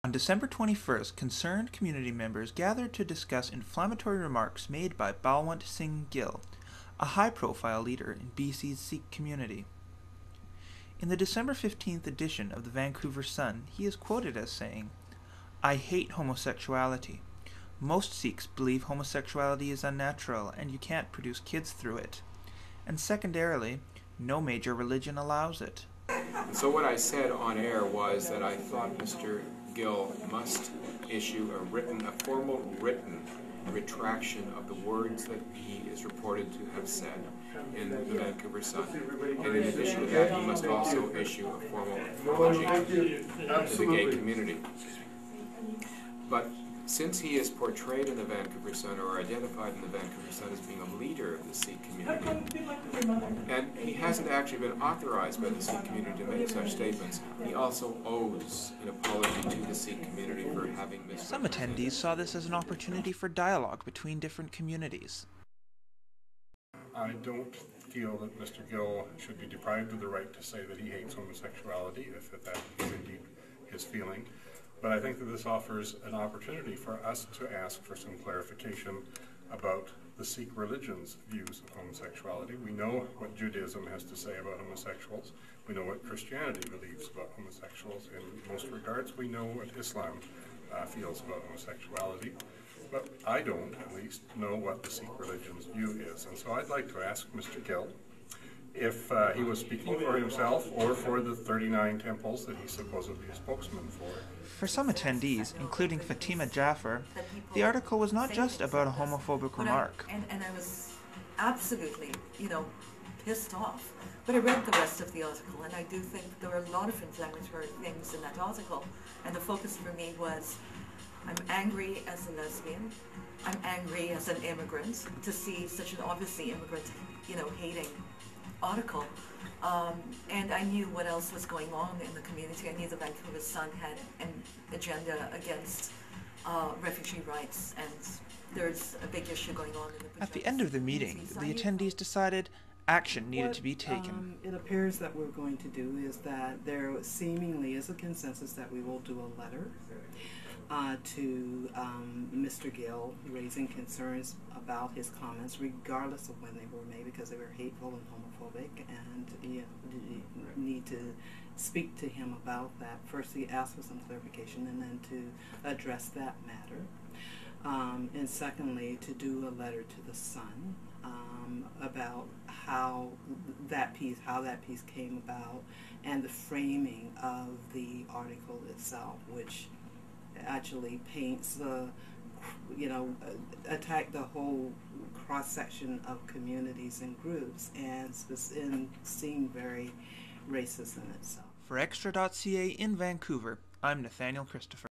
On December 21st, concerned community members gathered to discuss inflammatory remarks made by Balwant Singh Gill, a high-profile leader in BC's Sikh community. In the December 15th edition of the Vancouver Sun, he is quoted as saying, "I hate homosexuality. Most Sikhs believe homosexuality is unnatural and you can't produce kids through it. And secondarily, no major religion allows it." So what I said on air was that I thought Mr. Gill must issue a formal written retraction of the words that he is reported to have said in the Vancouver Sun. And in addition to that, he must also issue a formal apology to the gay community. But since he is portrayed in the Vancouver Sun or identified in the Vancouver Sun as being a leader of the Sikh community, and he hasn't actually been authorized by the Sikh community to make such statements, he also owes an apology to the Sikh community for having missed. Some attendees saw this as an opportunity for dialogue between different communities. I don't feel that Mr. Gill should be deprived of the right to say that he hates homosexuality, if that is indeed his feeling. But I think that this offers an opportunity for us to ask for some clarification about the Sikh religion's views of homosexuality. We know what Judaism has to say about homosexuals. We know what Christianity believes about homosexuals. In most regards, we know what Islam feels about homosexuality. But I don't, at least, know what the Sikh religion's view is. And so I'd like to ask Mr. Gill if he was speaking for himself or for the 39 temples that he's supposedly a spokesman for. For some attendees, including Fatima Jaffer, the article was not just about a homophobic remark. And I was absolutely, pissed off. But I read the rest of the article, and I do think there were a lot of inflammatory things in that article. And the focus for me was, I'm angry as a lesbian. I'm angry as an immigrant to see such an obviously immigrant, hating article. And I knew what else was going on in the community. I knew the Vancouver Sun had an agenda against refugee rights, and there's a big issue going on in the At the end of the meeting, the attendees decided action needed to be taken. It appears that we're going to do is that there seemingly is a consensus that we will do a letter to Mr. Gill, raising concerns about his comments, regardless of when they were made, because they were hateful and homophobic, and you need to speak to him about that. Firstly, ask for some clarification, and then to address that matter. And secondly, to do a letter to the Sun about how that piece came about, and the framing of the article itself, which actually paints the, attack the whole cross-section of communities and groups, and seem very racist in itself. For xtra.ca in Vancouver, I'm Nathaniel Christopher.